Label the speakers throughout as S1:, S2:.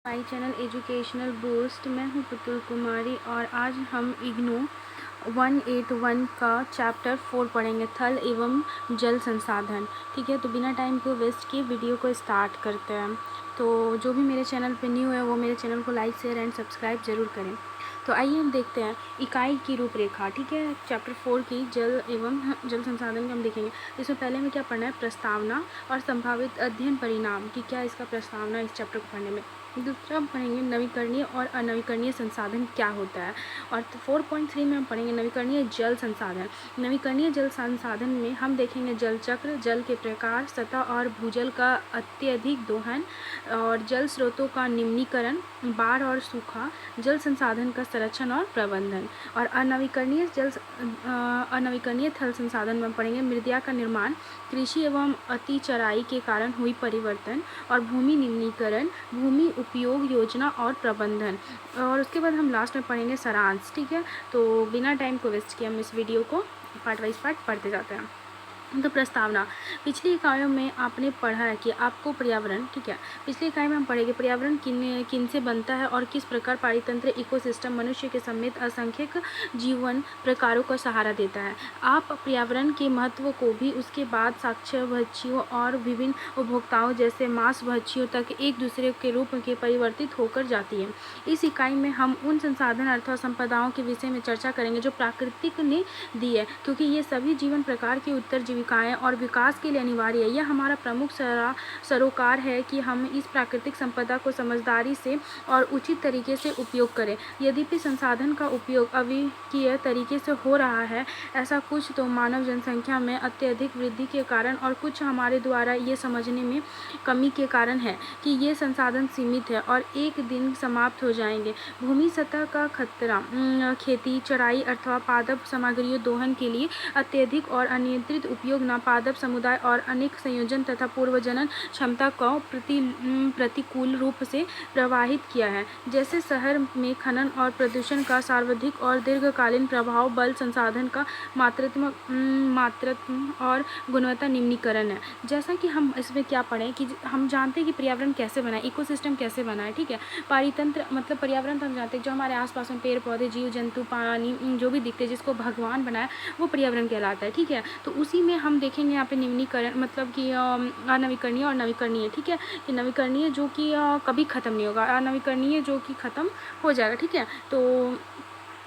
S1: My channel educational boost. मैं हूं पुतुल कुमारी और आज हम इग्नू 181 का चैप्टर 4 पढ़ेंगे, थल एवं जल संसाधन। ठीक है, तो बिना टाइम को वेस्ट किए वीडियो को स्टार्ट करते हैं। तो जो भी मेरे चैनल पे न्यू है वो मेरे चैनल को लाइक शेयर एंड सब्सक्राइब ज़रूर करें। तो आइए हम देखते हैं इकाई की रूपरेखा। ठीक है, चैप्टर 4 की जल एवं जल संसाधन को हम देखेंगे। इसमें पहले में क्या पढ़ना है, प्रस्तावना और संभावित अध्ययन परिणाम कि क्या इसका प्रस्तावना इस चैप्टर को पढ़ने में। दूसरा हम पढ़ेंगे नवीकरणीय और अनवीकरणीय संसाधन क्या होता है। और 4.3 में हम पढ़ेंगे नवीकरणीय जल संसाधन। नवीकरणीय जल संसाधन में हम देखेंगे जल चक्र, जल के प्रकार, सतह और भूजल का अत्यधिक दोहन और जल स्रोतों का निम्नीकरण, बाढ़ और सूखा, जल संसाधन का संरक्षण और प्रबंधन। और अनवीकरणीय थल संसाधन में पढ़ेंगे मृदा का निर्माण, कृषि एवं अतिचराई के कारण हुई परिवर्तन और भूमि निम्नीकरण, भूमि उपयोग योजना और प्रबंधन। और उसके बाद हम लास्ट में पढ़ेंगे सारांश। ठीक है, तो बिना टाइम को वेस्ट किए हम इस वीडियो को पार्ट वाइज पार्ट पढ़ते जाते हैं। तो प्रस्तावना, पिछली इकाइयों में आपने पढ़ा है कि आपको पर्यावरण, ठीक है, पिछली इकाई में हम पढ़ेंगे पर्यावरण किन से बनता है और किस प्रकार पारितंत्र इकोसिस्टम मनुष्य के समेत असंख्यक जीवन प्रकारों का सहारा देता है। आप पर्यावरण के महत्व को भी उसके बाद शाकभक्षियों और विभिन्न उपभोक्ताओं जैसे मांसभक्षियों तक एक दूसरे के रूप में परिवर्तित होकर जाती है। इस इकाई में हम उन संसाधन अथवा संपदाओं के विषय में चर्चा करेंगे जो प्राकृतिक ने दी है, क्योंकि ये सभी जीवन प्रकार की उत्तरजीविकाएं और विकास के लिए अनिवार्य है। यह हमारा प्रमुख सरोकार है कि हम इस प्राकृतिक संपदा को समझदारी से और उचित तरीके से उपयोग करें। यद्यपि संसाधन का उपयोग अविकीय तरीके से हो रहा है, ऐसा कुछ तो मानव जनसंख्या में अत्यधिक वृद्धि के कारण और कुछ हमारे द्वारा ये समझने में कमी के कारण है कि ये संसाधन सीमित है और एक दिन समाप्त हो जाएंगे। भूमि सतह का खतरा खेती, चराई अथवा पादप सामग्रियों दोहन के लिए अत्यधिक और अनियंत्रित उपयोग नापादप समुदाय और अनेक संयोजन तथा पूर्वजनन क्षमता को प्रतिकूल रूप से प्रभावित किया है। जैसे शहर में खनन और प्रदूषण का सर्वाधिक और दीर्घकालीन प्रभाव बल संसाधन का मात्रात्मक और गुणवत्ता निम्नीकरण है। जैसा कि हम इसमें क्या पढ़ें कि हम जानते हैं कि पर्यावरण कैसे बना है, इकोसिस्टम कैसे बना है। ठीक है, पारितंत्र मतलब पर्यावरण तो हम जानते हैं जो हमारे आसपास में पेड़ पौधे, जीव जंतु, पानी जो भी दिखते हैं, जिसको भगवान बनाया वो पर्यावरण कहलाता है। ठीक है, तो उसी में हम देखेंगे यहाँ पे निम्नीकरण मतलब कि अनवीकरणीय और नवीकरणीय। ठीक है, कि नवीकरणीय जो कि कभी ख़त्म नहीं होगा, अनवीकरणीय जो कि ख़त्म हो जाएगा। ठीक है, तो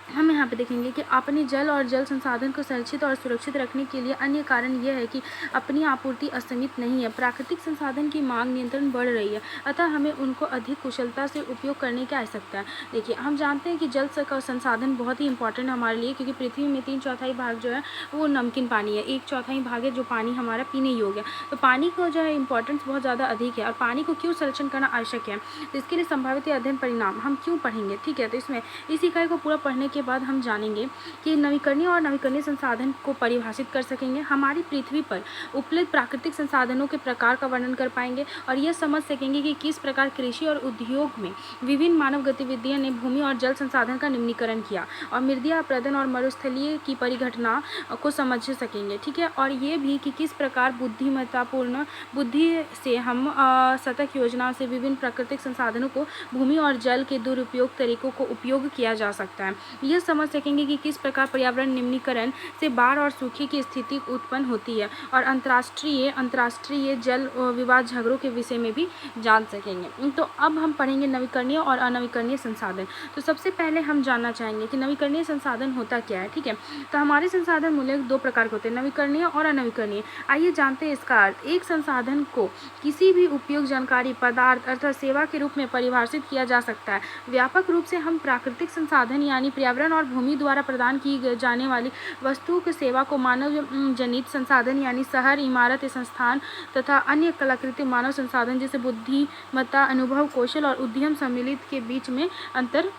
S1: हम यहाँ पे देखेंगे कि अपने जल और जल संसाधन को संरक्षित और सुरक्षित रखने के लिए अन्य कारण यह है कि अपनी आपूर्ति असीमित नहीं है। प्राकृतिक संसाधन की मांग नियंत्रण बढ़ रही है, अतः हमें उनको अधिक कुशलता से उपयोग करने की आवश्यकता है। देखिए, हम जानते हैं कि जल का संसाधन बहुत ही इंपॉर्टेंट है हमारे लिए, क्योंकि पृथ्वी में 3/4 भाग जो है वो नमकीन पानी है, 1/4 भाग है जो पानी हमारा पीने योग्य है। तो पानी को जो है इंपॉर्टेंस बहुत ज़्यादा अधिक है और पानी को क्यों संरक्षण करना आवश्यक है, तो इसके लिए संभावित अध्ययन परिणाम हम क्यों पढ़ेंगे। ठीक है, तो इसमें इस इकाई को पूरा पढ़ने के बाद हम जानेंगे कि नवीकरणीय और नवीकरणीय संसाधन को परिभाषित कर सकेंगे, हमारी पृथ्वी पर उपलब्ध प्राकृतिक संसाधनों के प्रकार का वर्णन कर पाएंगे और यह समझ सकेंगे कि किस प्रकार कृषि और उद्योग में विभिन्न मानव गतिविधियों ने भूमि और जल संसाधन का निम्नीकरण किया और मृदा अपरदन और मरुस्थलीय की परिघटना को समझ सकेंगे। ठीक है, और ये भी कि किस प्रकार बुद्धिमत्तापूर्ण बुद्धि से हम सतत योजना से विभिन्न प्राकृतिक संसाधनों को भूमि और जल के दुरुपयोग तरीकों को उपयोग किया जा सकता है। यह समझ सकेंगे कि किस प्रकार पर्यावरण निम्नीकरण से बाढ़ और सूखे की स्थिति उत्पन्न होती है और अंतर्राष्ट्रीय जल विवाद झगड़ों के विषय में भी जान सकेंगे। तो अब हम पढ़ेंगे नवीकरणीय और अनवीकरणीय संसाधन। तो सबसे पहले हम जानना चाहेंगे कि नवीकरणीय संसाधन होता क्या है। ठीक है, तो हमारे संसाधन मूल्य 2 प्रकार के होते हैं, नवीकरणीय और अनवीकरणीय। आइए जानते हैं इसका अर्थ। एक संसाधन को किसी भी उपयोग, जानकारी, पदार्थ अथवा सेवा के रूप में परिभाषित किया जा सकता है। व्यापक रूप से हम प्राकृतिक संसाधन यानी पर्यावरण और भूमि द्वारा प्रदान की जाने वाली वस्तुओं की सेवा को मानव जनित संसाधन यानी शहर, इमारत, संस्थान तथा अन्य कलाकृति मानव संसाधन जैसे बुद्धिमत्ता, अनुभव, कौशल और उद्यम सम्मिलित के बीच में अंतर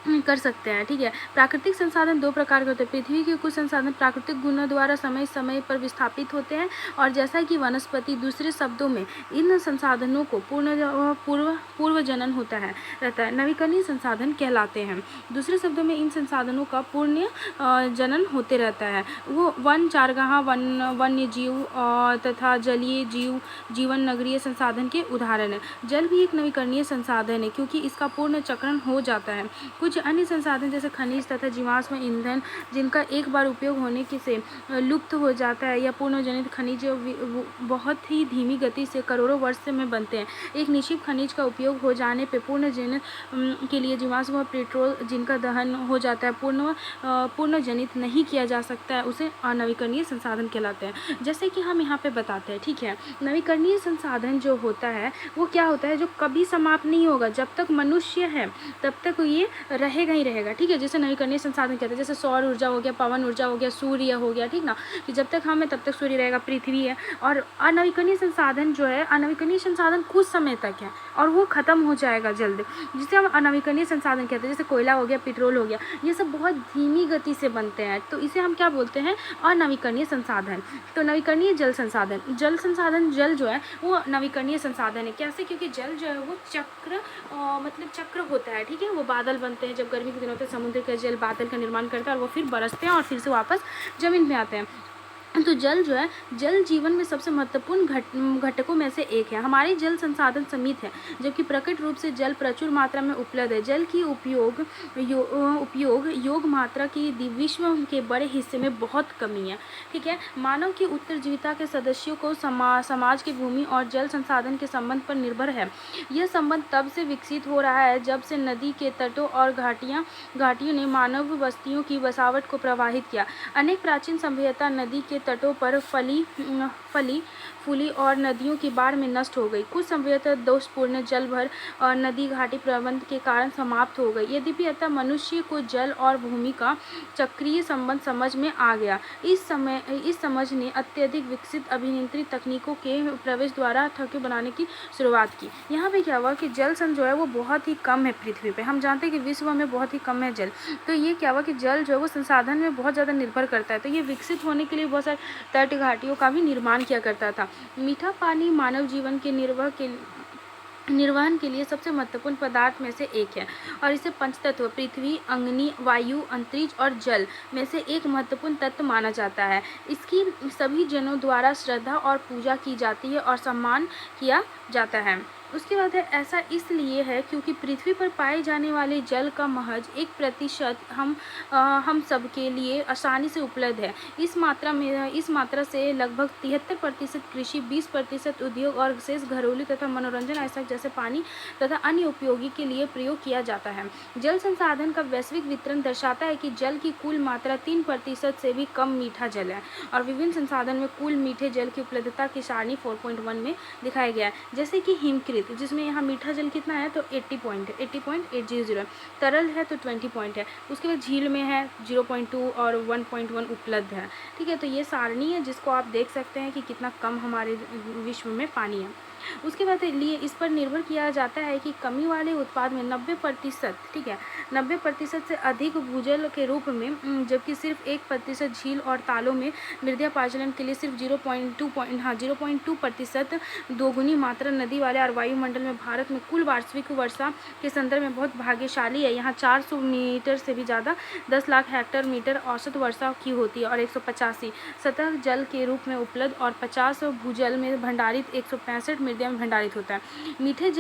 S1: कर सकते हैं, ठीक है। प्राकृतिक संसाधन दो प्रकार के होते हैं। पृथ्वी के कुछ संसाधन प्राकृतिक गुणों द्वारा समय समय पर विस्थापित होते हैं, और जैसा कि वनस्पति, दूसरे शब्दों में इन संसाधनों को पूर्व जनन होता है रहता है, नवीकरणीय संसाधन कहलाते हैं। दूसरे शब्दों में इन संसाधनों का पूर्ण जनन होते रहता है। वो वन, चारगाह, वन्य जीव तथा जलीय जीवन नगरीय संसाधन के उदाहरण है। जल भी एक नवीकरणीय संसाधन है, क्योंकि इसका पूर्ण चक्रण हो जाता है। कुछ अन्य संसाधन जैसे खनिज तथा जीवाश्म ईंधन, जिनका एक बार उपयोग होने के से लुप्त हो जाता है, या पुनर्जनित खनिज बहुत ही धीमी गति से करोड़ों वर्ष में बनते हैं। एक निश्चित खनिज का उपयोग हो जाने पर पुनर्जनित के लिए जीवाश्म व पेट्रोल, जिनका दहन हो जाता है, पुनर्जनित नहीं किया जा सकता है, उसे अनवीकरणीय संसाधन कहलाते हैं। जैसे कि हम यहाँ पे बताते हैं, ठीक है। नवीकरणीय संसाधन जो होता है वो क्या होता है, जो कभी समाप्त नहीं होगा। जब तक मनुष्य है तब तक ये रहेगा ही रहेगा, ठीक है। जैसे नवीकरणीय संसाधन कहते हैं, जैसे सौर ऊर्जा हो गया, पवन ऊर्जा हो गया, सूर्य हो गया, ठीक ना, कि जब तक हम है तब तक सूर्य रहेगा, पृथ्वी है। और अनवीकरणीय संसाधन जो है, अनवीकरणीय संसाधन कुछ समय तक है और वो खत्म हो जाएगा जल्द, जिसे हम अनवीकरणीय संसाधन कहते हैं। जैसे कोयला हो गया, पेट्रोल हो गया, ये सब बहुत धीमी गति से बनते हैं, तो इसे हम क्या बोलते हैं, अनवीकरणीय संसाधन। तो नवीकरणीय जल संसाधन, जल जो है वो नवीकरणीय संसाधन है। कैसे? क्योंकि जल जो है वो मतलब चक्र होता है, ठीक है। वो बादल बनते हैं, जब गर्मी के दिनों में समुद्र का जल बादल का निर्माण करता है और वो फिर बरसते हैं और फिर से वापस जमीन में आते हैं। तो जल जो है, जल जीवन में सबसे महत्वपूर्ण घटकों में से एक है। हमारे जल संसाधन सीमित है, जबकि प्रकट रूप से जल प्रचुर मात्रा में उपलब्ध है। जल की उपयोग योग मात्रा की विश्व के बड़े हिस्से में बहुत कमी है, ठीक है। मानव की उत्तरजीविता के सदस्यों को समाज की भूमि और जल संसाधन के संबंध पर निर्भर है। यह संबंध तब से विकसित हो रहा है जब से नदी के तटों और घाटियों ने मानव बस्तियों की बसावट को प्रभावित किया। अनेक प्राचीन सभ्यता नदी के तटों पर फूली और नदियों की बाढ़ में नष्ट हो गई। कुछ सभ्यता दोषपूर्ण जल भर और नदी घाटी प्रबंध के कारण समाप्त हो गई। यद्यपि अतः मनुष्य को जल और भूमि का चक्रीय संबंध समझ में आ गया। इस समझ ने अत्यधिक विकसित अभियंत्रिक तकनीकों के प्रवेश द्वारा ठोके बनाने की शुरुआत की। यहाँ पे क्या हुआ कि जल संचय जो है वो बहुत ही कम है पृथ्वी पे। हम जानते हैं कि विश्व में बहुत ही कम है जल, तो ये क्या हुआ कि जल जो है वो संसाधन में बहुत ज़्यादा निर्भर करता है। तो ये विकसित होने के लिए बहुत सारे तट घाटियों का भी निर्माण किया करता था। मीठा पानी मानव जीवन के निर्वहन के लिए सबसे महत्वपूर्ण पदार्थ में से एक है, और इसे पंचतत्व पृथ्वी, अग्नि, वायु, अंतरिक्ष और जल में से एक महत्वपूर्ण तत्व माना जाता है। इसकी सभी जनों द्वारा श्रद्धा और पूजा की जाती है और सम्मान किया जाता है। उसके बाद है, ऐसा इसलिए है क्योंकि पृथ्वी पर पाए जाने वाले जल का महज 1% हम सब के लिए आसानी से उपलब्ध है। इस मात्रा से लगभग 73% कृषि, 20% उद्योग और शेष घरेलू तथा मनोरंजन आवश्यक जैसे पानी तथा अन्य उपयोगी के लिए प्रयोग किया जाता है। जल संसाधन का वैश्विक वितरण दर्शाता है कि जल की कुल मात्रा 3% से भी कम मीठा जल है, और विभिन्न संसाधन में कुल मीठे जल की उपलब्धता की सारणी 4.1 में दिखाया गया है। जैसे कि हिमकृत, जिसमें यहाँ मीठा जल कितना है तो 80 पॉइंट है, 80.800 है। तरल है तो 20 पॉइंट है। उसके बाद झील में है 0.2 और 1.1 उपलब्ध है, ठीक है। तो ये सारणी है जिसको आप देख सकते हैं कि कितना कम हमारे विश्व में पानी है। उसके बाद लिए इस पर निर्भर किया जाता है कि कमी वाले उत्पाद में 90%, ठीक है, 90% से अधिक भूजल के रूप में, जबकि सिर्फ 1% झील और तालों में मृदा पाचलन के लिए सिर्फ 0.2% दोगुनी मात्रा नदी वाले और वायुमंडल में। भारत में कुल वार्षिक वर्षा के संदर्भ में बहुत भाग्यशाली है। यहाँ 400 मीटर से भी ज़्यादा 10 लाख हेक्टेयर मीटर औसत वर्षा की होती है, और 185 सतह जल के रूप में उपलब्ध और 50 भूजल में भंडारित 165 मृदा में भंडारित होता है। मीठे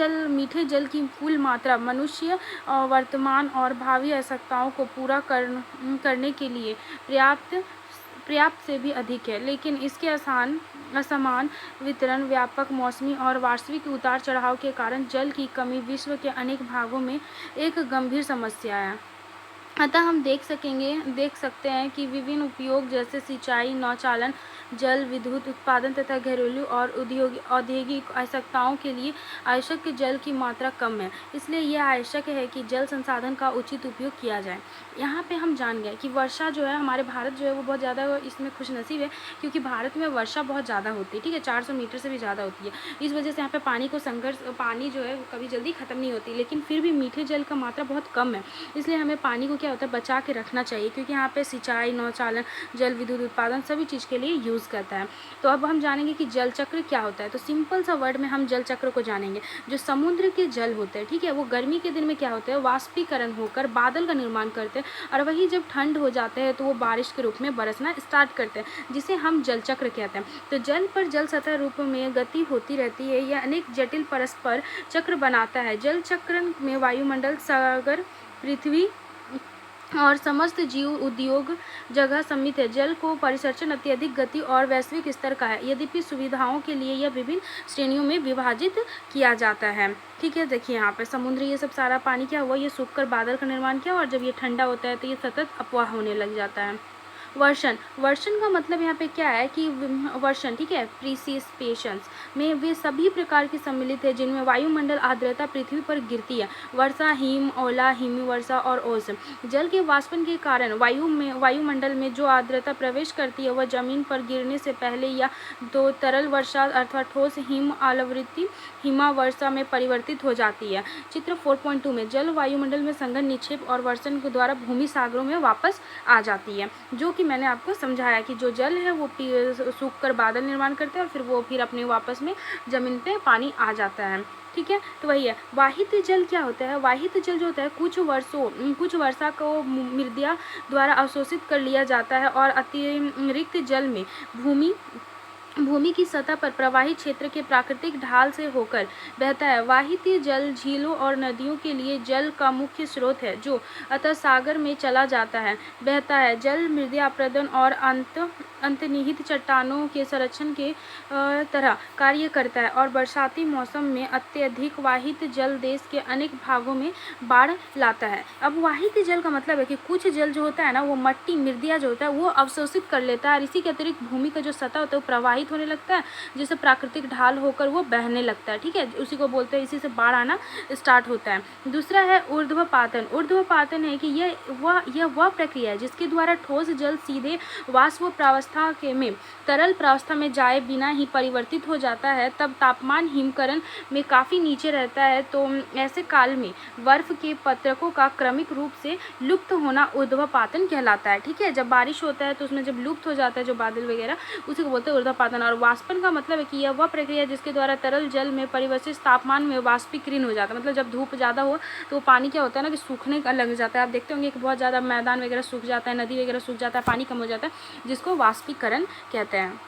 S1: जल की कुल मात्रा मनुष्य वर्तमान और भावी आवश्यकताओं को पूरा करने के लिए पर्याप्त से भी अधिक है, लेकिन इसके असमान वितरण, व्यापक मौसमी और वार्षिक उतार चढ़ाव के कारण जल की कमी विश्व के अनेक भागों में एक गंभीर समस्या है। अतः हम देख सकते हैं कि विभिन्न उपयोग जैसे सिंचाई, नौचालन, जल विद्युत उत्पादन तथा घरेलू और औद्योगिक आवश्यकताओं के लिए आवश्यक जल की मात्रा कम है, इसलिए यह आवश्यक है कि जल संसाधन का उचित उपयोग किया जाए। यहाँ पे हम जान गए कि वर्षा जो है, हमारे भारत जो है वो बहुत ज़्यादा इसमें खुशनसीब है, क्योंकि भारत में वर्षा बहुत ज़्यादा होती है, ठीक है, 400 मीटर से भी ज़्यादा होती है। इस वजह से यहाँ पे पानी जो है वो कभी जल्दी ख़त्म नहीं होती, लेकिन फिर भी मीठे जल का मात्रा बहुत कम है, इसलिए हमें पानी को क्या होता है बचा के रखना चाहिए, क्योंकि यहाँ पे सिंचाई, नौचालन, जल विद्युत उत्पादन सभी चीज़ के लिए यूज़ करता है। तो अब हम जानेंगे कि जल चक्र क्या होता है। तो सिंपल सा वर्ड में हम जल चक्र को जानेंगे। जो समुद्र के जल होते हैं, ठीक है, वो गर्मी के दिन में क्या होते हैं, वाष्पीकरण होकर बादल का निर्माण करते हैं, और वही जब ठंड हो जाते हैं तो वो बारिश के रूप में बरसना स्टार्ट करते हैं, जिसे हम जल चक्र कहते हैं। तो जल पर जल सतह रूप में गति होती रहती है, यह अनेक जटिल परस्पर चक्र बनाता है। जल चक्र में वायुमंडल, सागर, पृथ्वी और समस्त जीव उद्योग जगह सम्मिलित है। जल को परिसंचरण अत्यधिक गति और वैश्विक स्तर का है, यद्यपि सुविधाओं के लिए यह विभिन्न श्रेणियों में विभाजित किया जाता है। ठीक है, देखिए यहाँ पे समुद्र ये सब सारा पानी क्या हुआ, ये सूखकर बादल का निर्माण किया, और जब ये ठंडा होता है तो ये सतत अपवाह होने लग जाता है। वर्षण, वर्षण का मतलब यहाँ पे क्या है कि वर्षण, ठीक है, प्रिसिपिटेशंस में वे सभी प्रकार की सम्मिलित है जिनमें वायुमंडल आर्द्रता पृथ्वी पर गिरती है। वर्षा, हिम, ओला, हिमवर्षा और ओस। जल के वाष्पन के कारण वायुमंडल में जो आर्द्रता प्रवेश करती है वह जमीन पर गिरने से पहले या तो तरल वर्षा अर्थात ठोस हिम आवृत्ति हिमावर्षा में परिवर्तित हो जाती है। चित्र 4.2 में जल वायुमंडल में संघन, निक्षेप और वर्षण के द्वारा भूमि सागरों में वापस आ जाती है, जो कि मैंने आपको समझाया कि जो जल है वो सूखकर बादल निर्माण करते हैं और फिर वो फिर अपने वापस में जमीन पे पानी आ जाता है। ठीक है, तो वही है। वाहित जल क्या होता है, वाहित जल जो होता है कुछ वर्षा को मृदा द्वारा अवशोषित कर लिया जाता है और अतिरिक्त जल में भूमि की सतह पर प्रवाही क्षेत्र के प्राकृतिक ढाल से होकर बहता है। वाहित जल झीलों और नदियों के लिए जल का मुख्य स्रोत है, जो अतः सागर में चला जाता है बहता है। जल मृदा अपरदन और अंतर्निहित चट्टानों के संरक्षण के तरह कार्य करता है, और बरसाती मौसम में अत्यधिक वाहित जल देश के अनेक भागों में बाढ़ लाता है। अब वाहित जल का मतलब है कि कुछ जल जो होता है ना, वो मट्टी मृदा जो होता है वो अवशोषित कर लेता है, और इसी के अतिरिक्त भूमि का जो सतह होता है वो प्रवाहित होने लगता है, जिससे प्राकृतिक ढाल होकर वो बहने लगता है। ठीक है, उसी को बोलते हैं, इसी से बाढ़ आना स्टार्ट होता है। दूसरा है ऊर्ध्वपातन। ऊर्ध्वपातन है कि यह वह प्रक्रिया है जिसके द्वारा ठोस जल सीधे वाष्प प्रावस्था में तरल प्रावस्था में जाए बिना ही परिवर्तित हो जाता है। तब तापमान हिमकरण में काफ़ी नीचे रहता है, तो ऐसे काल में बर्फ के पत्रकों का क्रमिक रूप से लुप्त होना ऊर्ध्वपातन कहलाता है। ठीक है, जब बारिश होता है तो उसमें जब लुप्त हो जाता है जो बादल वगैरह, उसी को बोलते हैं ऊर्ध्वपातन। और वाष्पन का मतलब है कि यह वह प्रक्रिया है जिसके द्वारा तरल जल में परिवर्तित तापमान में वाष्पीकरण हो जाता है। मतलब जब धूप ज़्यादा हो तो पानी क्या होता है ना कि सूखने का लग जाता है। आप देखते होंगे कि बहुत ज़्यादा मैदान वगैरह सूख जाता है, नदी वगैरह सूख जाता है, पानी कम हो जाता है, जिसको वाष्पीकरण कहते हैं।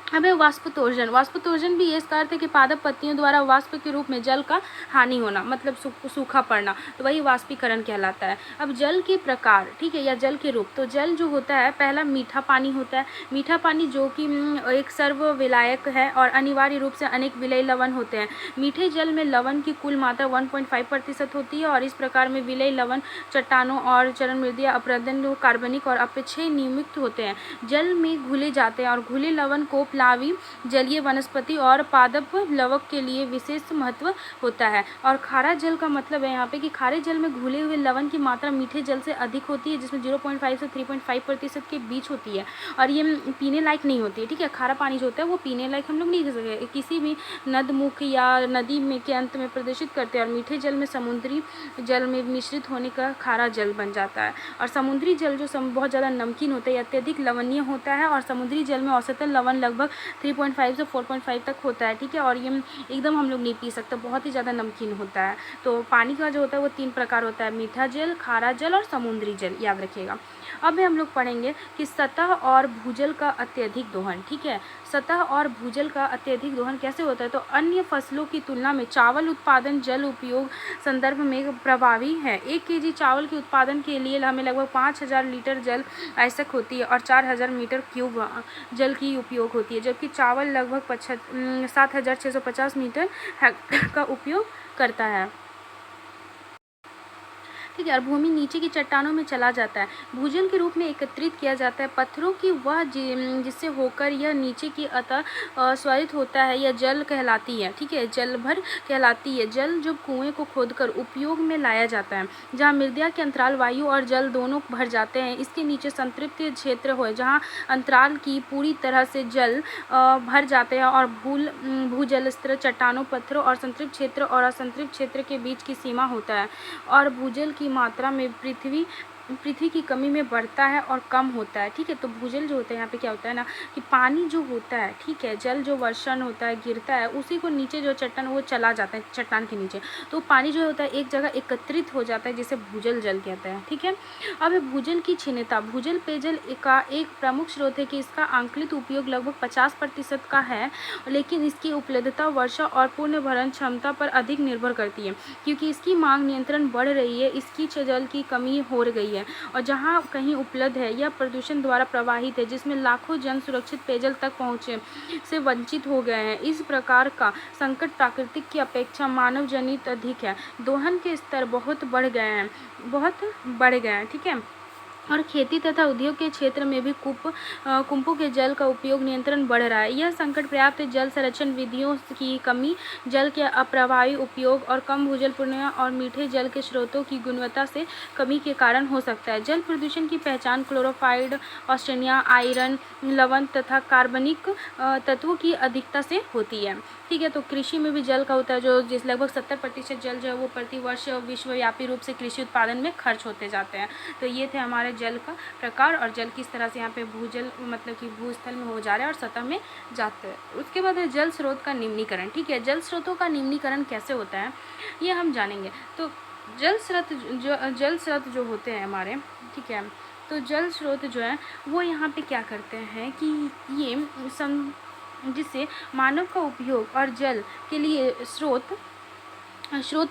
S1: अब है वाष्पोत्सर्जन। वाष्पोत्सर्जन भी इस अर्थ है कि पादप पत्तियों द्वारा वाष्प के रूप में जल का हानि होना, मतलब सूखा पड़ना, तो वही वाष्पीकरण कहलाता है। अब जल के प्रकार, ठीक है, या जल के रूप। तो जल जो होता है, पहला मीठा पानी होता है। मीठा पानी जो कि एक सर्व विलायक है और अनिवार्य रूप से अनेक विलयी लवण होते हैं। मीठे जल में लवण की कुल मात्रा 1.5% होती है, और इस प्रकार में विलयी लवण चट्टानों और चरण मृदा अपरदन कार्बनिक और अपेक्षय नियुक्त होते हैं। जल में घुले जाते हैं, और घुले लवण को प्लावी जलीय वनस्पति और पादप लवक के लिए विशेष महत्व होता है। और खारा जल का मतलब है यहाँ पे कि खारे जल में घुले हुए लवण की मात्रा मीठे जल से अधिक होती है, जिसमें 0.5 से 3.5% के बीच होती है, और ये पीने लायक नहीं होती है। ठीक है, खारा पानी जो होता है वो पीने लायक हम लोग नहीं कर सकते, किसी भी नदमुख या नदी में के अंत में प्रदर्शित करते हैं। और मीठे जल में समुद्री जल में मिश्रित होने का खारा जल बन जाता है। और समुद्री जल जो बहुत ज़्यादा नमकीन होता है, अत्यधिक लवणीय होता है, और समुद्री जल में औसतन लवण लगभग 3.5 से 4.5 तक होता है। ठीक है, और ये एकदम हम लोग नहीं पी सकते, बहुत ही ज़्यादा नमकीन होता है। तो पानी का जो होता है वो 3 प्रकार होता है, मीठा जल, खारा जल और समुद्री जल, याद रखिएगा। अब हम लोग पढ़ेंगे कि सतह और भूजल का अत्यधिक दोहन। ठीक है, सतह और भूजल का अत्यधिक दोहन कैसे होता है, तो अन्य फसलों की तुलना में चावल उत्पादन जल उपयोग संदर्भ में प्रभावी है। 1 kg चावल के उत्पादन के लिए हमें लगभग 5000 लीटर जल आवश्यक होती है, और 4000 मीटर क्यूब जल की उपयोग होती है, जबकि चावल लगभग 7650 मीटर का उपयोग करता है। ठीक है, और भूमि नीचे की चट्टानों में चला जाता है, भूजल के रूप में एकत्रित किया जाता है। पत्थरों की वह जिससे होकर यह नीचे की अतः स्वरित होता है, यह जल कहलाती है। ठीक है, जल भर कहलाती है। जल जो कुएं को खोदकर उपयोग में लाया जाता है, जहाँ मृदा के अंतराल वायु और जल दोनों भर जाते हैं। इसके नीचे संतृप्त क्षेत्र हो, जहाँ अंतराल की पूरी तरह से जल भर जाते हैं और भूजल स्तर चट्टानों, पत्थरों और संतृप्त क्षेत्र और असंतृप्त क्षेत्र के बीच की सीमा होता है, और भूजल की मात्रा में पृथ्वी की कमी में बढ़ता है और कम होता है। ठीक है, तो भूजल जो होता है, यहाँ पे क्या होता है ना कि पानी जो होता है, ठीक है, जल जो वर्षण होता है, गिरता है, उसी को नीचे जो चट्टान वो चला जाता है चट्टान के नीचे, तो पानी जो होता है एक जगह एकत्रित हो जाता है, जिसे भूजल जल कहते हैं। ठीक है, अब भूजल की क्षीणता। भूजल पेयजल का एक प्रमुख स्रोत है कि इसका आंकलित उपयोग लगभग 50% का है, लेकिन इसकी उपलब्धता वर्षा और पूर्ण भरण क्षमता पर अधिक निर्भर करती है, क्योंकि इसकी मांग नियंत्रण बढ़ रही है, इसकी जल की कमी हो गई है, और जहां कहीं उपलब्ध है यह प्रदूषण द्वारा प्रवाहित है, जिसमें लाखों जन सुरक्षित पेयजल तक पहुंचे से वंचित हो गए हैं। इस प्रकार का संकट प्राकृतिक की अपेक्षा मानव जनित अधिक है। दोहन के स्तर बहुत बढ़ गए हैं। ठीक है, और खेती तथा उद्योग के क्षेत्र में भी कुंपों के जल का उपयोग नियंत्रण बढ़ रहा है। यह संकट पर्याप्त जल संरक्षण विधियों की कमी, जल के अप्रभावी उपयोग और कम भूजलपूर्ण और मीठे जल के स्रोतों की गुणवत्ता से कमी के कारण हो सकता है। जल प्रदूषण की पहचान क्लोरोफाइड, ऑर्सेनिया, आयरन, लवण तथा कार्बनिक तत्वों की अधिकता से होती है। ठीक है, तो कृषि में भी जल का होता है, जो जिस लगभग 70% जल जो है वो प्रतिवर्ष विश्वव्यापी रूप से कृषि उत्पादन में खर्च होते जाते हैं। तो ये थे हमारे जल का प्रकार, और जल किस तरह से यहाँ पे भूजल मतलब कि भूस्थल में हो जा रहा है और सतह में जाते हैं। उसके बाद है जल स्रोत का निम्नीकरण। ठीक है, जल स्रोतों का निम्नीकरण कैसे होता है ये हम जानेंगे। तो जल स्रोत जो होते हैं हमारे, ठीक है, तो जल स्रोत जो है वो यहाँ पे क्या करते हैं कि ये जिससे मानव का उपयोग और जल के लिए स्रोत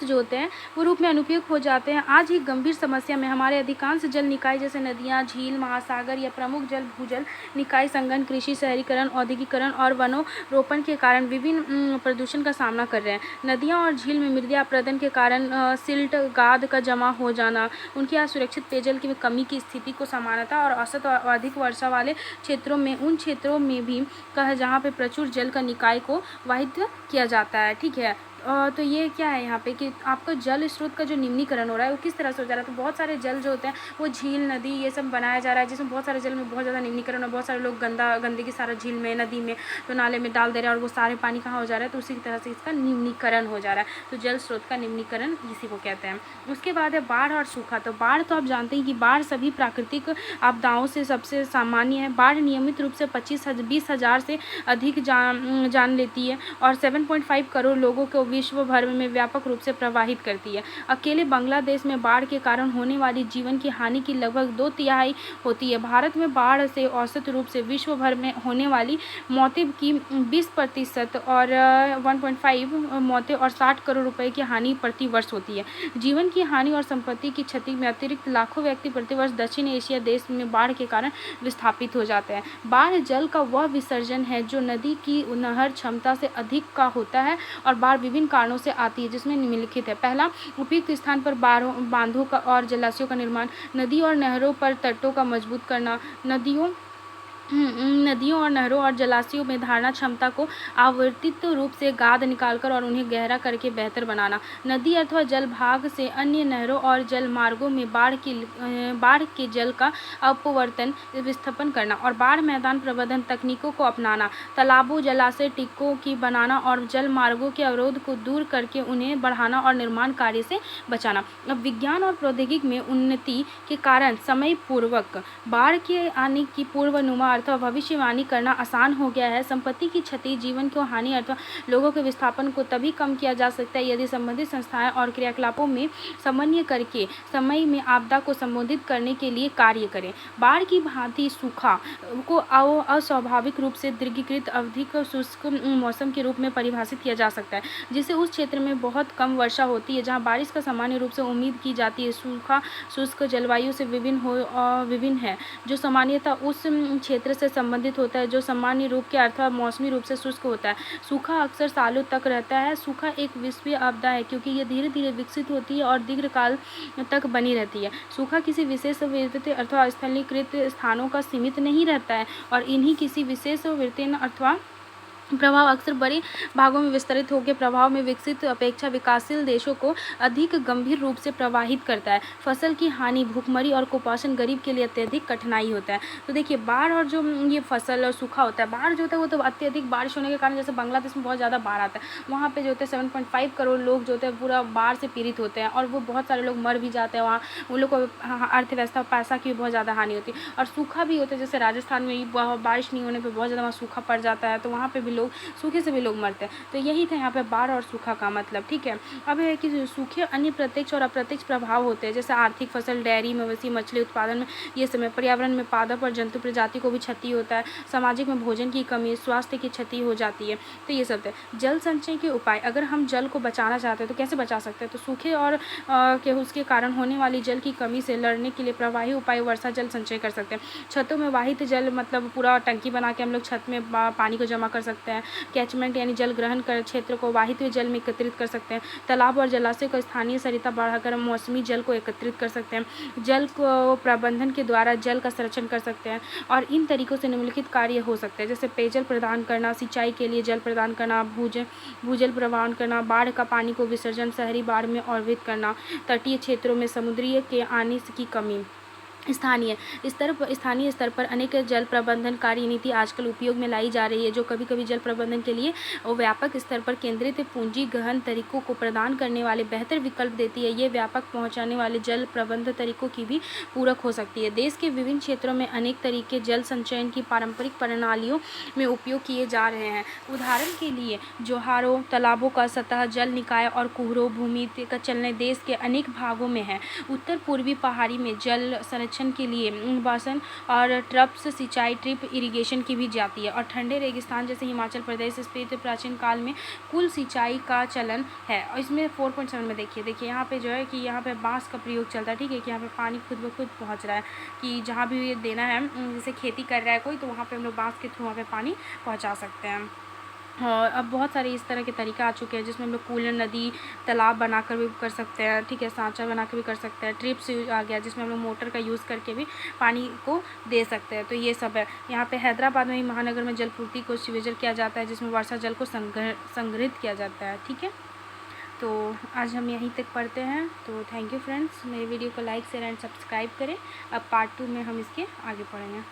S1: जो होते हैं वो रूप में अनुपयोग हो जाते हैं। आज एक गंभीर समस्या में हमारे अधिकांश जल निकाय जैसे नदियाँ, झील, महासागर या प्रमुख जल भूजल निकाय संघन, कृषि, शहरीकरण, औद्योगिकरण और वनोरोपण के कारण विभिन्न प्रदूषण का सामना कर रहे हैं। नदियाँ और झील में मृदा अपरदन के कारण सिल्ट, गाद का जमा हो जाना, उनके यहाँ सुरक्षित पेयजल की कमी की स्थिति को समानता और औसत और अधिक वर्षा वाले क्षेत्रों में, उन क्षेत्रों में भी कहा जहाँ पे प्रचुर जल का निकाय को वाहित किया जाता है। ठीक है, तो ये क्या है यहाँ पे कि आपका जल स्रोत का जो निम्नीकरण हो रहा है वो किस तरह से हो जा रहा है। तो बहुत सारे जल जो होते हैं वो झील, नदी ये सब बनाया जा रहा है, जिसमें बहुत सारे जल में बहुत ज़्यादा निम्नीकरण और बहुत सारे लोग गंदगी सारा झील में, नदी में, तो नाले में डाल दे रहे हैं, और वो सारे पानी कहाँ हो जा रहा है, तो उसी तरह से इसका निम्नीकरण हो जा रहा है। तो जल स्रोत का निम्नीकरण इसी को कहते हैं। उसके बाद है बाढ़ और सूखा। तो बाढ़ तो आप जानते हैं कि बाढ़ सभी प्राकृतिक आपदाओं से सबसे सामान्य है। बाढ़ नियमित रूप से 20,000 से अधिक जान लेती है और 7.5 करोड़ लोगों को विश्व भर में व्यापक रूप से प्रभावित करती है। अकेले बांग्लादेश में बाढ़ के कारण होने वाली जीवन की हानि की लगभग 2/3 होती है। भारत में बाढ़ से औसत रूप से विश्व भर में होने वाली मौतें की 20% और 1.5 मौतें और 60 करोड़ रुपए की हानि प्रति वर्ष होती है। जीवन की हानि और संपत्ति की क्षति में अतिरिक्त लाखों व्यक्ति प्रतिवर्ष दक्षिण एशिया देश में बाढ़ के कारण विस्थापित हो जाते हैं। बाढ़ जल का वह विसर्जन है जो नदी की नहर क्षमता से अधिक का होता है, और बाढ़ विभिन्न कारणों से आती है, जिसमें निम्नलिखित है। पहला, उपयुक्त स्थान पर बांधों का और जलाशयों का निर्माण, नदी और नहरों पर तटों का मजबूत करना, नदियों और नहरों और जलाशयों में धारणा क्षमता को आवर्तित रूप से गाद निकालकर और उन्हें गहरा करके बेहतर बनाना, नदी अथवा जल भाग से अन्य नहरों और जल मार्गों में बाढ़ के जल का अपवर्तन विस्थापन करना, और बाढ़ मैदान प्रबंधन तकनीकों को अपनाना, तालाबों, जलाशय टिक्कों की बनाना और जल मार्गों के अवरोध को दूर करके उन्हें बढ़ाना और निर्माण कार्य से बचाना। अब विज्ञान और प्रौद्योगिकी में उन्नति के कारण समय पूर्वक बाढ़ के आने की पूर्वानुमान अथवा भविष्यवाणी करना आसान हो गया है। संपत्ति की क्षति, जीवन की हानि अथवा लोगों के विस्थापन को तभी कम किया जा सकता है यदि संबंधित संस्थाएं और क्रियाकलापों में समन्वय करके समय में आपदा को संबोधित करने के लिए कार्य करें। बाढ़ की भांति सूखा को अस्वाभाविक रूप से दीर्घिकृत अवधिक शुष्क मौसम के रूप में परिभाषित किया जा सकता है, जिसे उस क्षेत्र में बहुत कम वर्षा होती है जहाँ बारिश का सामान्य रूप से उम्मीद की जाती है। सूखा शुष्क जलवायु से विभिन्न है, जो सामान्यतः उस क्षेत्र क्षेत्र से संबंधित होता है जो सामान्य रूप के अथवा मौसमी रूप से शुष्क होता है। सूखा अक्सर सालों तक रहता है। सूखा एक विश्वीय आपदा है क्योंकि ये धीरे धीरे विकसित होती है और दीर्घकाल तक बनी रहती है। सूखा किसी विशेष वितरित अथवा स्थलीकृत स्थानों का सीमित नहीं रहता है और इन्हीं किसी विशेष वितरण अथवा प्रभाव अक्सर बड़े भागों में विस्तरित होकर प्रभाव में विकसित अपेक्षा विकासशील देशों को अधिक गंभीर रूप से प्रभावित करता है। फसल की हानि, भूखमरी और कुपोषण गरीब के लिए अत्यधिक कठिनाई होता है। तो देखिए बाढ़ और जो ये फसल और सूखा होता है, बाढ़ जो होता है वो तो अत्यधिक बारिश होने के कारण, जैसे बांग्लादेश में बहुत ज़्यादा बाढ़ आता है, वहाँ पे जो होता है 7.5 करोड़ लोग जो होते हैं पूरा बाढ़ से पीड़ित होते हैं और वो बहुत सारे लोग मर भी जाते हैं वहाँ। उन लोग को अर्थव्यवस्था, पैसा की बहुत ज़्यादा हानि होती है। और सूखा भी होता है, जैसे राजस्थान में बारिश नहीं होने पर बहुत ज़्यादा वहाँ सूखा पड़ जाता है, तो वहाँ पर भी लोग, सूखे से भी लोग मरते हैं। तो यही था यहाँ पे बाढ़ और सूखा का मतलब, ठीक है। अब है कि सूखे अन्य प्रत्यक्ष और अप्रत्यक्ष प्रभाव होते हैं, जैसे आर्थिक, फसल, डेयरी, मवेशी, मछली उत्पादन में ये समय, पर्यावरण में पादप और जंतु प्रजाति को भी क्षति होता है, सामाजिक में भोजन की कमी, स्वास्थ्य की क्षति हो जाती है। तो ये सब है। जल संचय के उपाय, अगर हम जल को बचाना चाहते हैं तो कैसे बचा सकते हैं? तो सूखे और के उसके कारण होने वाली जल की कमी से लड़ने के लिए प्रवाही उपाय वर्षा जल संचय कर सकते हैं। छतों में वाहित जल, मतलब पूरा टंकी बना के हम लोग छत में पानी को जमा कर सकते हैं। कैचमेंट यानी जल ग्रहण कर क्षेत्र को वाहित हुए जल में एकत्रित कर सकते हैं। तालाब और जलाशय को स्थानीय सरिता बढ़ाकर मौसमी जल को एकत्रित कर सकते हैं। जल को प्रबंधन के द्वारा जल का संरक्षण कर सकते हैं और इन तरीकों से निम्नलिखित कार्य हो सकते हैं, जैसे पेयजल प्रदान करना, सिंचाई के लिए जल प्रदान करना, भूजल प्रवाहन करना, बाढ़ का पानी को विसर्जन, शहरी बाढ़ में अवरुद्ध करना, तटीय क्षेत्रों में समुद्री के आने की कमी। स्थानीय स्तर पर अनेक जल प्रबंधन कार्यनीति आजकल उपयोग में लाई जा रही है, जो कभी कभी जल प्रबंधन के लिए व्यापक स्तर पर केंद्रित पूंजी गहन तरीकों को प्रदान करने वाले बेहतर विकल्प देती है। ये व्यापक पहुंचाने वाले जल प्रबंधन तरीकों की भी पूरक हो सकती है। देश के विभिन्न क्षेत्रों में अनेक तरीके जल संचयन की पारंपरिक प्रणालियों में उपयोग किए जा रहे हैं। उदाहरण के लिए जोहारों, तालाबों का सतह जल निकाय और कुहरों भूमि का चलने देश के अनेक भागों में है। उत्तर पूर्वी पहाड़ी में जल संरक्षण के लिए बासन और ट्रप्स सिंचाई, ड्रिप इरिगेशन की भी जाती है। और ठंडे रेगिस्तान जैसे हिमाचल प्रदेश, स्पीति प्राचीन काल में कुल सिंचाई का चलन है। और इसमें 4.7 में देखिए यहाँ पे जो है कि यहाँ पे बांस का प्रयोग चलता है, ठीक है, कि यहाँ पे पानी खुद ब खुद पहुँच रहा है, कि जहाँ भी देना है, जैसे खेती कर रहा है कोई, तो वहाँ पे हम लोग बांस के थ्रू वहाँ पे पानी पहुँचा सकते हैं। और अब बहुत सारे इस तरह के तरीका आ चुके हैं जिसमें हम लोग कूलर, नदी, तालाब बनाकर भी कर सकते हैं, ठीक है, सांचा बनाकर भी कर सकते हैं। ट्रिप्स आ गया जिसमें हम लोग मोटर का यूज़ करके भी पानी को दे सकते हैं। तो ये सब है। यहाँ पे हैदराबाद में ही महानगर में जलपूर्ति को सीवेजल किया जाता है, जिसमें वर्षा जल को संग्रहित किया जाता है, ठीक है। तो आज हम यहीं तक पढ़ते हैं। तो थैंक यू फ्रेंड्स, मेरे वीडियो को लाइक, शेयर एंड सब्सक्राइब करें। अब पार्ट 2 में हम इसके आगे पढ़ेंगे।